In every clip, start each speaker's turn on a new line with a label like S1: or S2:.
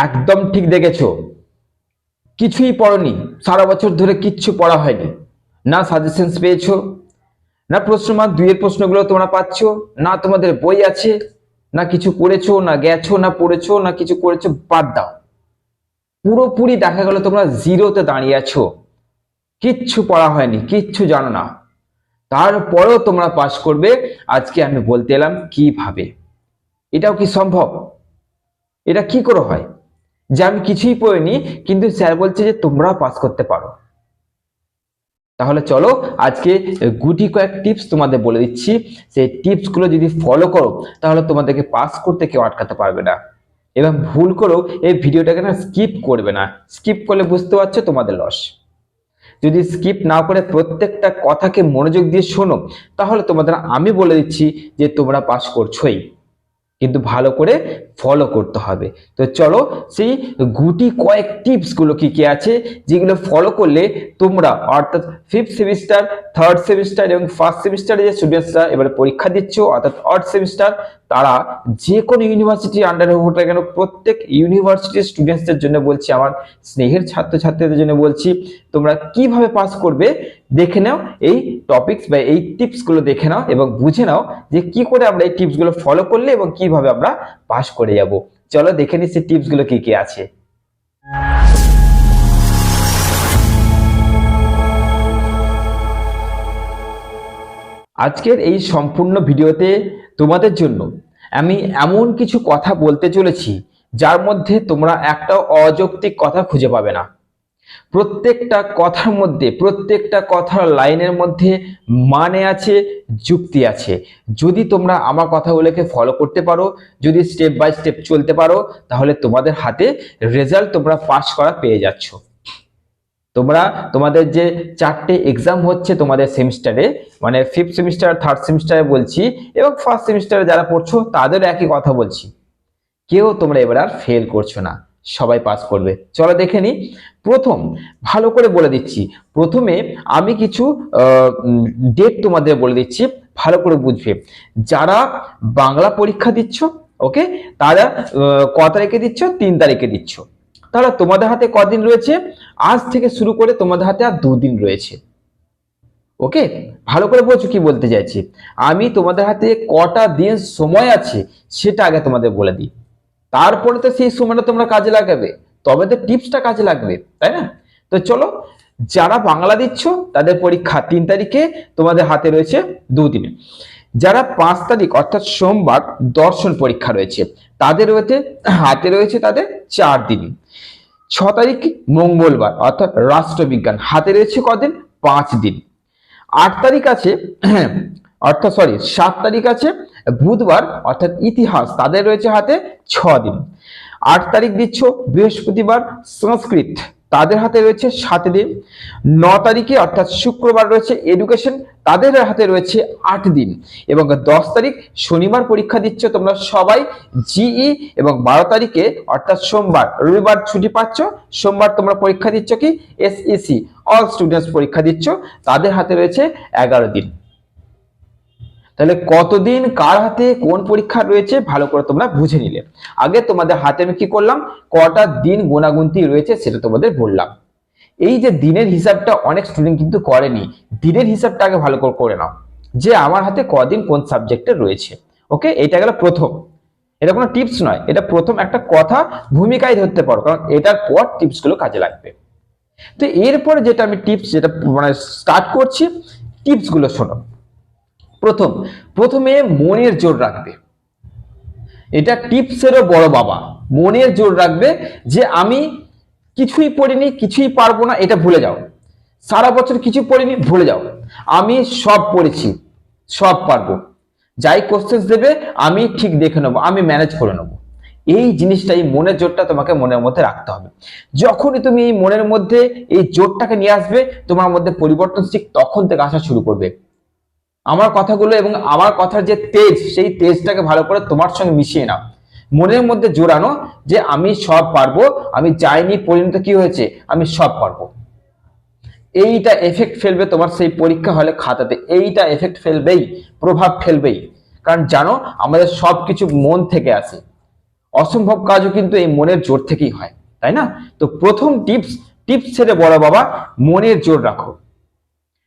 S1: একদম ঠিক দেখেছো, কিছুই পড়নি, সারা বছর ধরে কিচ্ছু পড়া হয়নি। না সাজেশনস পেয়েছো, না প্রশ্ন মার্ক 2 এর প্রশ্নগুলো তোমরা পাচ্ছ, না তোমাদের বই আছে, না কিছু পড়েছো, না গেছো, না পড়েছো, না কিছু করেছো। বাদ দাও, পুরোপুরি দেখা গেল তোমরা জিরোতে দাঁড়িয়ে আছো, কিচ্ছু পড়া হয়নি, কিচ্ছু জানো না। তারপরেও তোমরা পাস করবে। আজকে আমি বলতে এলাম কিভাবে। এটাও কি সম্ভব? এটা কি করে হয় যে আমি কিছুই পড়িনি কিন্তু স্যার বলছে যে তোমরাও পাস করতে পারো? তাহলে চলো আজকে গুটি কয়েক টিপস তোমাদের বলে দিচ্ছি। সেই টিপস গুলো যদি ফলো করো তাহলে তোমাদেরকে পাস করতে কেউ আটকাতে পারবে না। এবং ভুল করেও এই ভিডিওটাকে না স্কিপ করবে না। স্কিপ করলে বুঝতে পারছো তোমাদের লস। যদি স্কিপ না করে প্রত্যেকটা কথাকে মনোযোগ দিয়ে শোনো তাহলে তোমাদের আমি বলে দিচ্ছি যে তোমরা পাস করছোই, কিন্তু ভালো করে ফলো করতে হবে। তো চলো সেই গুটি কয়েক টিপস গুলো কি কি আছে যেগুলো ফলো করলে তোমরা অর্থাৎ 5th সেমিস্টার, 3rd সেমিস্টার এবং 1st সেমিস্টারে যে স্টুডেন্টসরা এবারে পরীক্ষা দিচ্ছ অর্থাৎ 3rd সেমিস্টার, তারা যে কোনো ইউনিভার্সিটির আন্ডারে হোক না কেন, প্রত্যেক ইউনিভার্সিটির স্টুডেন্টসদের জন্য বলছি, আমার স্নেহের ছাত্রছাত্রীদের জন্য বলছি, তোমরা কিভাবে পাস করবে দেখে নাও। এই টপিকস বা এই টিপস গুলো দেখে নাও এবং বুঝে নাও যে কি করে আমরা এই টিপস গুলো ফলো করলে এবং কিভাবে আমরা পাস করে যাব। চলো দেখে নিই সেই টিপস গুলো কি কি আছে। আজকের এই সম্পূর্ণ ভিডিওতে তোমাদের জন্য আমি এমন কিছু কথা বলতে চলেছি যার মধ্যে তোমরা একটা অযৌক্তিক কথা খুঁজে পাবে না। প্রত্যেকটা কথার মধ্যে, প্রত্যেকটা কথার লাইনের মধ্যে মানে আছে, যুক্তি আছে। যদি তোমরা আমার কথাগুলোকে ফলো করতে পারো, যদি স্টেপ বাই স্টেপ চলতে পারো, তাহলে তোমাদের হাতে রেজাল্ট তোমরা পাস করা পেয়ে যাচ্ছ। তোমরা তোমাদের যে 4টে এক্সাম হচ্ছে তোমাদের সেমিস্টারে, মানে 5th সেমিস্টার, 3rd সেমিস্টারে বলছি এবং 1st সেমিস্টারে যারা পড়ছো তাদের একই কথা বলছি, কেউ তোমরা এবার আর ফেল করছো না, সবাই পাস করবে। চলো দেখে নি। প্রথম, ভালো করে বলে দিচ্ছি, প্রথমে আমি কিছু ডেট তোমাদের বলে দিচ্ছি, ভালো করে বুঝবে। যারা বাংলা পরীক্ষা দিচ্ছ, ওকে, তারা ক তারিখে দিচ্ছ? 3 তারিখে দিচ্ছ। তাহলে তোমাদের হাতে কদিন রয়েছে? আজ থেকে শুরু করে তোমাদের হাতে আর 2 দিন রয়েছে। ওকে, ভালো করে বোঝো কি বলতে চাইছি। আমি তোমাদের হাতে কটা দিন সময় আছে সেটা আগে তোমাদের বলে দিই, তারপরে তো সেই সময়টা তোমরা কাজে লাগাবে, তবে তো টিপসটা কাজে লাগবে, তাই না? তো চলো, যারা বাংলা দিচ্ছ তাদের পরীক্ষা 3 তারিখে, তোমাদের হাতে রয়েছে 2 দিনে। যারা 5 তারিখ অর্থাৎ সোমবার দর্শন পরীক্ষা রয়েছে, তাদের হাতে রয়েছে তাদের 4 দিন। 6 তারিখ মঙ্গলবার অর্থাৎ রাষ্ট্রবিজ্ঞান, হাতে রয়েছে কদিন? 5 দিন। 8 তারিখ আছে অর্থাৎ 7 তারিখ আছে বুধবার অর্থাৎ ইতিহাস, তাদের রয়েছে হাতে 6 দিন। 8 তারিখ দিচ্ছ বৃহস্পতিবার সংস্কৃত, তাদের হাতে রয়েছে 7 দিন। 9 তারিখে অর্থাৎ শুক্রবার রয়েছে এডুকেশন, তাদের হাতে রয়েছে 8 দিন। এবং 10 তারিখ শনিবার পরীক্ষা দিচ্ছ তোমরা সবাই জিই, এবং 12 তারিখে অর্থাৎ সোমবার, রবিবার ছুটি পাচ্ছ, সোমবার তোমরা পরীক্ষা দিচ্ছ কি এসইসি, অল স্টুডেন্টস পরীক্ষা দিচ্ছ, তাদের হাতে রয়েছে 11 দিন। তাহলে কতদিন কার হাতে কোন পরীক্ষা রয়েছে ভালো করে তোমরা বুঝে নিলে। আগে তোমাদের হাতে আমি কি করলাম, কটা দিন গোনাগুনতি রয়েছে সেটা তোমাদের বললাম। এই যে দিনের হিসাবটা অনেক স্টুডেন্ট কিন্তু করেনি, দিনের হিসাবটা আগে ভালো করে করে নাও যে আমার হাতে কদিন কোন সাবজেক্টে রয়েছে। ওকে, এটা গেল প্রথম। এটা কোনো টিপস নয়, এটা প্রথম একটা কথা ভূমিকায় ধরতে পারো, কারণ এটার পর টিপস গুলো কাজে লাগবে। তো এরপরে যেটা আমি টিপস যেটা মানে স্টার্ট করছি, টিপস গুলো শোনো। প্রথমে মনের জোর রাখবে, এটা টিপসেরও বড় বাবা। মনের জোর রাখবে যে আমি কিছুই পড়িনি, কিছুই পারবো না, এটা ভুলে যাও। সারা বছর কিছু পড়িনি, ভুলে যাও। আমি সব পড়েছি, সব পারবো, যাই কোশ্চেন দেবে আমি ঠিক দেখে নেবো, আমি ম্যানেজ করে নেবো। এই জিনিসটাই, মনের জোরটা তোমাকে মনের মধ্যে রাখতে হবে। যখনই তুমি এই মনের মধ্যে এই জোরটাকে নিয়ে আসবে, তোমার মধ্যে পরিবর্তন ঠিক তখন থেকে আসা শুরু করবে। আমার কথাগুলো এবং আমার কথার যে তেজ, সেই তেজটাকে ভালো করে তোমার সঙ্গে মিশিয়ে নাও, মনের মধ্যে জোরানো যে আমি সব পারবো, আমি যাইনি পরিণত কি হয়েছে, আমি সব পারবো। এইটা এফেক্ট ফেলবে তোমার সেই পরীক্ষা হলে খাতাতে, এইটা এফেক্ট ফেলবেই, প্রভাব ফেলবেই। কারণ জানো আমাদের সবকিছু মন থেকে আসে। অসম্ভব কাজও কিন্তু এই মনের জোর থেকেই হয়, তাই না? তো প্রথম টিপস ছেড়ে বড় বাবা, মনের জোর রাখো।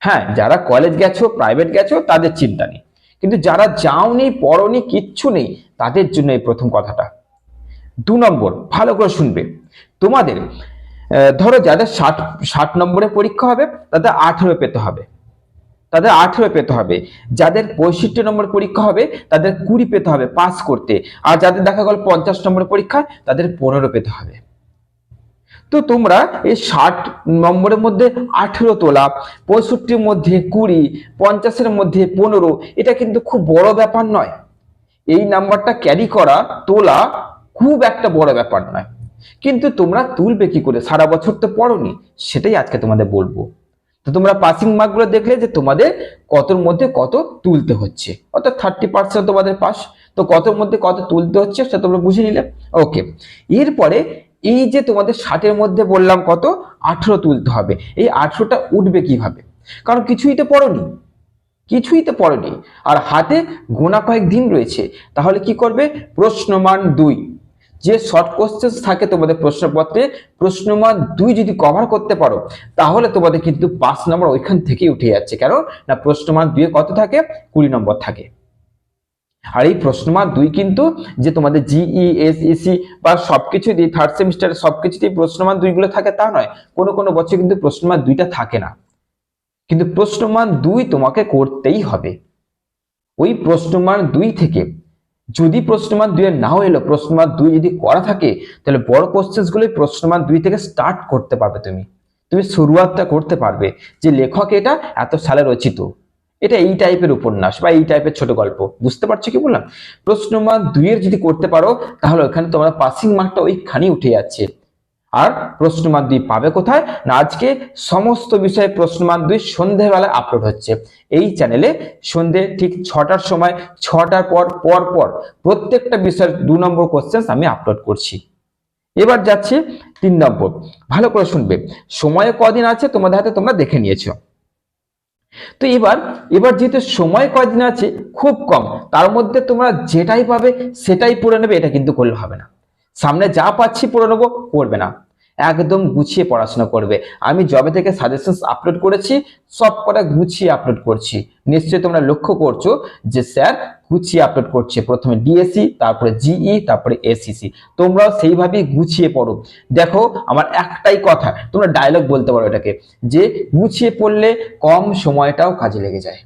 S1: হ্যাঁ, যারা কলেজ গেছো, প্রাইভেট গেছো, তাদের চিন্তা নেই, কিন্তু যারা যাওনি, পড়নি, কিচ্ছু নেই, তাদের জন্য এই প্রথম কথাটা। 2 নম্বর, ভালো করে শুনবে। তোমাদের ধরো যাদের 60 নম্বরের পরীক্ষা হবে তাদের 18 পেতে হবে, যাদের 65 নম্বর পরীক্ষা হবে তাদের 20 পেতে হবে পাস করতে, আর যাদের দেখা গেল 50 নম্বরের পরীক্ষা তাদের 15 পেতে হবে। তো তোমরা এই 60 নম্বরের মধ্যে 18 তোলা, 65 মধ্যে 20, 50 মধ্যে 15, এটা কিন্তু খুব বড় ব্যাপার নয়। এই নাম্বারটা ক্যারি করা, তোলা খুব একটা বড় ব্যাপার নয়, কিন্তু তোমরা তুলবে কি করে? সারা বছর তো পড়োনি, সেটাই আজকে তোমাদের বলবো। তো তোমরা পাসিং মার্ক গুলো দেখলে যে তোমাদের কতর মধ্যে কত তুলতে হচ্ছে, অর্থাৎ 30% তোমাদের পাস, তো কতর মধ্যে কত তুলতে হচ্ছে সেটা তোমরা বুঝে নিলে। ওকে, এরপরে এই যে তোমাদের 60-এর মধ্যে বললাম কত, 18 তুলতে হবে, এই 18টা উঠবে কিভাবে? কারণ কিছুই তো পড়েনি, আর হাতে গোনা কয়েক দিন রয়েছে। তাহলে কি করবে? প্রশ্নমান 2, যে শর্ট কোশ্চেন থাকে তোমাদের প্রশ্নপত্রে, প্রশ্নমান 2 যদি কভার করতে পারো তাহলে তোমাদের কিন্তু 5 নম্বর ওইখান থেকেই উঠে যাচ্ছে। কেন না, প্রশ্নমান 2 কত থাকে? 20 নম্বর থাকে। আর এই প্রশ্নমান 2 কিন্তু যে তোমাদের জিই, এসইসি বা সবকিছু দিয়ে থার্ড সেমিস্টারে সবকিছুতেই প্রশ্নমান 2 গুলো থাকে তা নয়, কোনো বছর কিন্তু প্রশ্নমান 2টা থাকে না, কিন্তু প্রশ্নমান 2 তোমাকে করতেই হবে। ওই প্রশ্নমান 2 থেকে যদি প্রশ্নমান 2 এর নাও এলো, প্রশ্নমান 2 যদি করা থাকে তাহলে বড় কোশ্চেন্স গুলো প্রশ্নমান 2 থেকে স্টার্ট করতে পারবে। তুমি শুরুয়াতটা করতে পারবে যে লেখক এটা এত সালে রচিত, এটা এই টাইপের উপন্যাস বা এই টাইপের ছোট গল্প। বুঝতে পারছো কি বললাম? প্রশ্নমান 2 এর যদি করতে পারো তাহলে ওখানে তোমার পাসিং মার্কটা ওইখানে উঠে যাচ্ছে। আর প্রশ্নমান 2 পাবে কোথায়? না, আজকে সমস্ত বিষয়ে প্রশ্নমান 2 সন্ধ্যেবেলা আপলোড হচ্ছে এই চ্যানেলে। সন্ধ্যে ঠিক 6টার সময়, 6টার পর প্রত্যেকটা বিষয়ের 2 নম্বর কোশ্চেন আমি আপলোড করছি। এবার যাচ্ছি 3 নম্বর, ভালো করে শুনবে। সময় কদিন আছে তোমাদের হাতে, তোমরা দেখে নিয়েছো। তো এবার যেহেতু সময় কয়দিন আছে, খুব কম, তার মধ্যে তোমরা যেটাই পাবে সেটাই পড়ে নেবে, এটা কিন্তু করলে হবে না। সামনে যা পাচ্ছি পড়ে নেবো, করবে না, একদম গুছিয়ে পড়াশোনা করবে। আমি যবে থেকে সাজেশনস আপলোড করেছি সব কটা গুছিয়ে আপলোড করছি। নিশ্চয়ই তোমরা লক্ষ্য করছো যে স্যার গুছিয়ে আপলোড করছে, প্রথমে ডিএসসি, তারপরে জিই, তারপরে এসইসি। তোমরাও সেইভাবেই গুছিয়ে পড়ো। দেখো, আমার একটাই কথা, তোমরা ডায়লগ বলতে পারো এটাকে, যে গুছিয়ে পড়লে কম সময়টাও কাজে লেগে যায়।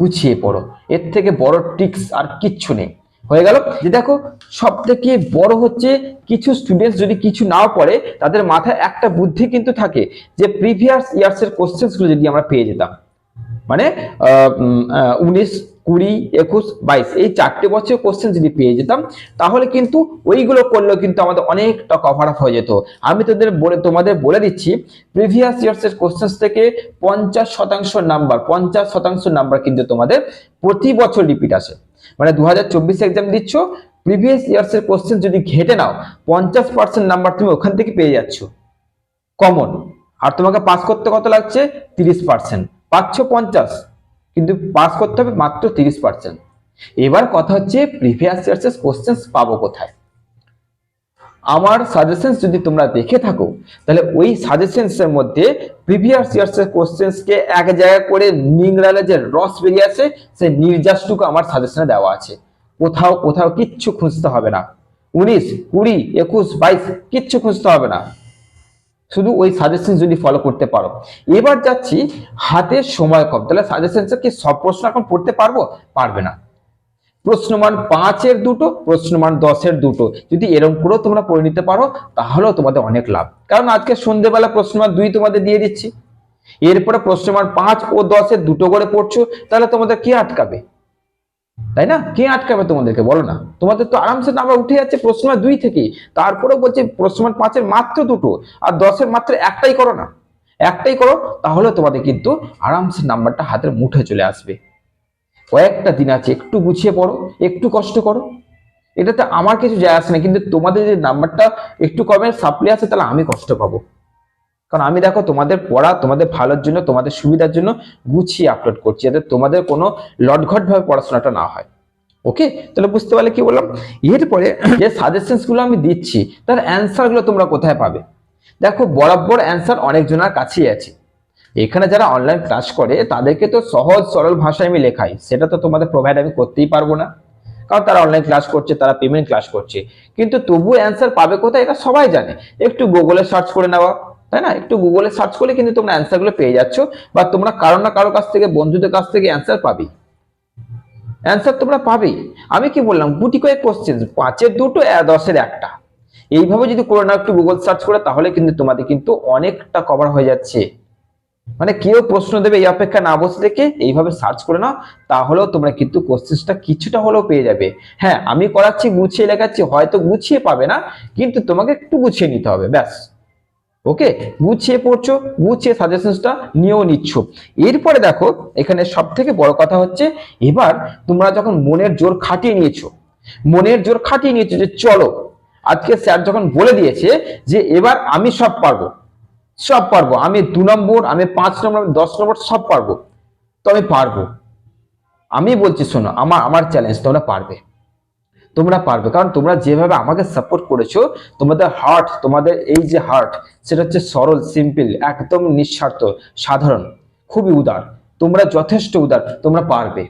S1: গুছিয়ে পড়ো, এর থেকে বড় ট্রিক্স আর কিচ্ছু নেই। হয়ে গেল যে দেখো, সব থেকে বড় হচ্ছে কিছু স্টুডেন্টস যদি কিছু নাও পড়ে তাদের মাথায় একটা বুদ্ধি কিন্তু থাকে যে প্রিভিয়াস ইয়ার্স এর কোশ্চেন্স গুলো যদি আমরা পেয়ে যেতাম, মানে 19, 20, 21, 22 এই 4টে বছরের কোশ্চেন যদি পেয়ে যেতাম তাহলে কিন্তু ওইগুলো করলেও কিন্তু আমাদের অনেকটা কভার আপ হয়ে যেত। আমি তোমাদের বলে দিচ্ছি, প্রিভিয়াস ইয়ার্স এর কোশ্চেন থেকে 50% নাম্বার কিন্তু তোমাদের প্রতি বছর রিপিট আসে। মানে 2024 এক্সাম দিচ্ছ, প্রিভিয়াস ইয়ার্স এর কোশ্চেন যদি ঘেটে নাও 50% নাম্বার তুমি ওখান থেকে পেয়ে যাচ্ছ কমন। আর তোমাকে পাস করতে কত লাগছে? 30%। পাচ্ছ 50, কিন্তু পাস করতে হবে মাত্র 30%। এবার কথা হচ্ছে প্রিভিয়াস ইয়ার্স কোশ্চেন্স পাবো কোথায়? আমার সাজেশনস যদি তোমরা দেখে থাকো তাহলে ওই সাজেশনস এর মধ্যে প্রিভিয়াস ইয়ার্স এর কোশ্চেন্স কে এক জায়গা করে নিংড়ালে যে রস বেরিয়ে আসে, সেই নির্যাসটুকু আমার সাজেশনে দেওয়া আছে। কোথাও কিচ্ছু খুঁজতে হবে না, 19, 20, 21, 22 কিচ্ছু খুঁজতে হবে না, শুধু ওই সাজেশন যদি ফলো করতে পারো। এবার যাচ্ছি, হাতে সময় কম, তাহলে সাজেশনস কি সব প্রশ্ন এখন পড়তে পারবে না। প্রশ্নমান 5 এর 2টো, প্রশ্নমান 10 এর 2টো যদি এরকম করেও তোমরা পড়ে নিতে পারো তাহলেও তোমাদের অনেক লাভ। কারণ আজকে সন্ধ্যেবেলা প্রশ্নমান 2 তোমাদের দিয়ে দিচ্ছি, এরপরে প্রশ্নমান 5 ও 10 এর 2টো করে পড়ছো, তাহলে তোমাদের কি আটকাবে? তাই না? কে আটকাবে তোমাদেরকে বলো না? তোমাদের তো আরামসে নাম্বার উঠে যাচ্ছে প্রশ্নমান 2 থেকে। তারপরেও বলছে প্রশ্নমান 5 এর মাত্র 2টো আর 10 এর মাত্র একটাই করো না, একটাই করো, তাহলে তোমাদের কিন্তু আরামসে নাম্বারটা হাতের মুঠে চলে আসবে। কয়েকটা দিন আছে, একটু গুছিয়ে পড়ো, একটু কষ্ট করো, এটাতে আমার কিছু যায় আসে না, কিন্তু তোমাদের যে নাম্বারটা একটু কমে সাপ্লি আছে তাহলে আমি কষ্ট পাবো। কারণ আমি দেখো তোমাদের পড়া, তোমাদের ভালোর জন্য, তোমাদের সুবিধার জন্য গুছিয়ে আপলোড করছি, যাতে তোমাদের কোনো লটঘট ভাবে পড়াশোনাটা না হয়। ওকে, তাহলে বুঝতে পারলে কি বললাম। এরপরে যে সাজেশনস গুলো আমি দিচ্ছি তার অ্যান্সার গুলো তোমরা কোথায় পাবে? দেখো, বরাবর অ্যান্সার অনেকজনের কাছেই আছে। এখানে যারা অনলাইন ক্লাস করে তাদেরকে তো সহজ সরল ভাষায় আমি লেখাই, সেটা তো তোমাদের প্রোভাইড আমি করতেই পারবো না, কারণ তারা অনলাইন ক্লাস করছে, তারা পেমেন্ট ক্লাস করছে। কিন্তু তবুও অ্যান্সার পাবে কোথায় এটা সবাই জানে। একটু গুগলে সার্চ করে নেওয়া, তাই না? একটু গুগলে সার্চ করলে কিন্তু তোমরা অ্যান্সার গুলো পেয়ে যাচ্ছ, বা তোমরা কারো না কারো কাছ থেকে, বন্ধুদের কাছ থেকে অ্যান্সার পাবে। অ্যান্সার তোমরা পাবেই। আমি কি বললাম, গুটি কয়েক কোশ্চেন, 5-এর 2টো 10-এর 1টা, এইভাবে যদি করে নাও একটু গুগল সার্চ করে, তাহলে কিন্তু তোমাদের কিন্তু অনেকটা কভার হয়ে যাচ্ছে। মানে কেউ প্রশ্ন দেবে এই অপেক্ষা না বসে থেকে এইভাবে সার্চ করে নাও, তাহলেও তোমরা কিন্তু কোশ্চেনটা কিছুটা হলেও পেয়ে যাবে। হ্যাঁ, আমি করাচ্ছি, গুছিয়ে লেখাচ্ছি, হয়তো গুছিয়ে পাবে না, কিন্তু তোমাকে একটু গুছিয়ে নিতে হবে, ব্যাস। ওকে, গুছিয়ে পড়ছো, গুছিয়ে সাজেশনসটা নিয়েও নিচ্ছ। এরপরে দেখো, এখানে সব থেকে বড় কথা হচ্ছে, এবার তোমরা যখন মনের জোর খাটিয়ে নিয়েছো, যে চলো, আজকে স্যার যখন বলে দিয়েছে যে এবার আমি সব পারবো, আমি 2 নম্বর, আমি 5 নম্বর, আমি 10 নম্বর সব পারবো, তো আমি পারবো। আমি বলছি শোনো, আমার চ্যালেঞ্জ, তোমরা পারবে, কারণ তোমরা যেভাবে আমাকে সাপোর্ট করেছো, তোমাদের এই যে হার্ট, সেটা হচ্ছে সরল, সিম্পল, একদম নিঃস্বার্থ, সাধারণ, খুবই উদার। তোমরা যথেষ্ট উদার, তোমরা পারবে।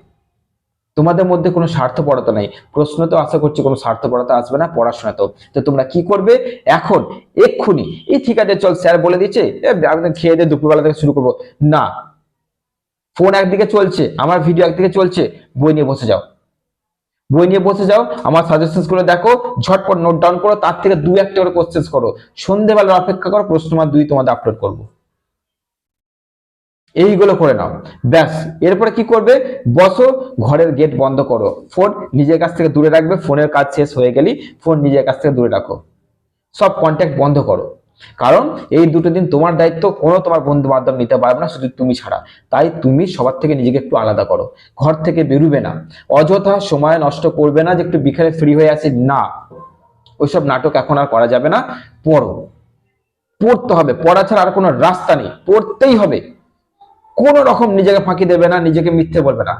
S1: তোমাদের মধ্যে কোনো স্বার্থপরতা নাই। প্রশ্ন তো আশা করছি কোনো স্বার্থপরতা আসবে না, পড়াশোনা তো। তো তোমরা কি করবে এখন, এক্ষুনি, এই ঠিক আছে চল স্যার বলে দিচ্ছে, আমি খেয়ে দিয়ে দুপুরবেলা থেকে শুরু করবো না, ফোন একদিকে চলছে, আমার ভিডিও একদিকে চলছে, বই নিয়ে বসে যাও, আমার সাজেশনস গুলো দেখো, ঝটপট নোট ডাউন করো, তার থেকে 2-1টা করে কোশ্চেন করো, সন্ধ্যেবেলা অপেক্ষা করো, প্রশ্ন নম্বর 2 তোমাদের আপলোড করবো। এইগুলো করে নাও, ব্যাস। এরপরে কি করবে, বসো, ঘরের গেট বন্ধ করো, ফোন নিজের কাছ থেকে দূরে রাখবে, ফোনের কাজ শেষ হয়ে গেলেই ফোন নিজের কাছ থেকে দূরে রাখো, সব কন্ট্যাক্ট বন্ধ করো। কারণ এই 2টো দিন তোমার দায়িত্ব, কোনো তোমার বন্ধু বান্ধব নিতে পারবে না, শুধু তুমি ছাড়া। তাই তুমি সবার থেকে নিজেকে একটু আলাদা করো, ঘর থেকে বেরোবে না, অযথা সময় নষ্ট করবে না যে একটু বিকেলে ফ্রি হয়ে আসি, না, ওইসব নাটক এখন আর করা যাবে না। পড়তে হবে, পড়া ছাড়া আর কোনো রাস্তা নেই, পড়তেই হবে। কোনো রকম নিজেকে ফাঁকি দেবে না, নিজেকে মিথ্যে বলবে না।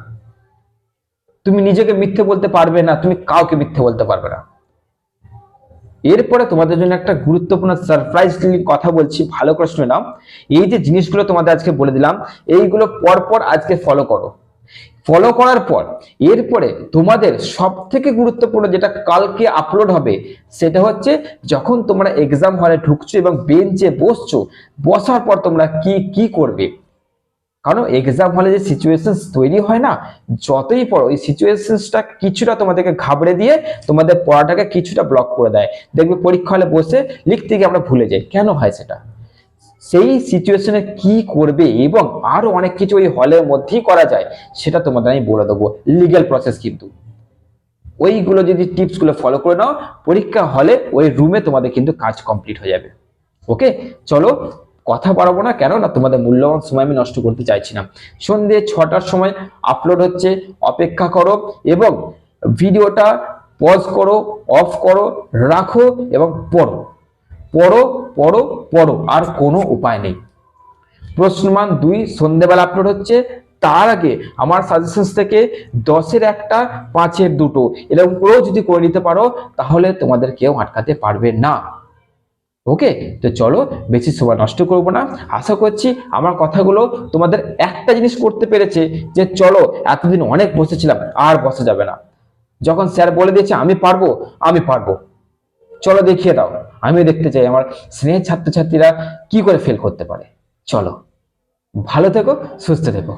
S1: তুমি নিজেকে মিথ্যে বলতে পারবে না, তুমি কাউকে মিথ্যে বলতে পারবে না। এরপরে তোমাদের জন্য একটা গুরুত্বপূর্ণ সারপ্রাইজ কথা বলছি, ভালো করে শুনে নাও। এই যে জিনিসগুলো তোমাদের আজকে বলে দিলাম, এইগুলো পরপর আজকে ফলো করার পর, এরপরে তোমাদের সব থেকে গুরুত্বপূর্ণ যেটা কালকে আপলোড হবে, সেটা হচ্ছে যখন তোমরা এক্সাম হলে ঢুকছো এবং বেঞ্চে বসার পর তোমরা কি করবে। কারণ এক্সাম হলে যে সিচুয়েশন তৈরি হয় না, যতই পড়ো, এই সিচুয়েশনটা কিছুটা তোমাদেরকে ঘাবড়ে দিয়ে তোমাদের পড়াটাকে কিছুটা ব্লক করে দেয়। দেখবে পরীক্ষা হলে বসে লিখতে গিয়ে আমরা ভুলে যাই, কেন হয় সেটা? সেই সিচুয়েশনে কি করবে এবং আরো অনেক কিছু ওই হলের মধ্যেই করা যায়, সেটা তোমাদের আমি বলে দেবো, লিগ্যাল প্রসেস। কিন্তু ওইগুলো যদি টিপস গুলো ফলো করে নাও, পরীক্ষা হলে ওই রুমে তোমাদের কিন্তু কাজ কমপ্লিট হয়ে যাবে। ওকে, চলো, কথা বাড়াবো না, কেন না তোমাদের মূল্যবান সময় আমি নষ্ট করতে চাইছি না। সন্ধ্যে 6টার সময় আপলোড হচ্ছে, অপেক্ষা করো এবং ভিডিওটা পজ করো, অফ করো, রাখো এবং পড়ো, পড়ো, পড়ো, পড়ো, আর কোনো উপায় নেই। প্রশ্নমান 2 সন্ধ্যেবেলা আপলোড হচ্ছে, তার আগে আমার সাজেশনস থেকে 10-এর 1টা, 5-এর 2টো, এরকম করেও যদি করে নিতে পারো, তাহলে তোমাদের কেউ আটকাতে পারবে না। ওকে, তো চলো, বেশি সময় নষ্ট করবো না। আশা করছি আমার কথাগুলো তোমাদের একটা জিনিস করতে পেরেছে, যে চলো, এতদিন অনেক বসেছিলাম, আর বসা যাবে না। যখন স্যার বলে দিয়েছে আমি পারবো, চলো দেখিয়ে দাও। আমি দেখতে চাই আমার স্নেহের ছাত্রছাত্রীরা কি করে ফেল করতে পারে। চলো, ভালো থেকো, সুস্থ থেকো।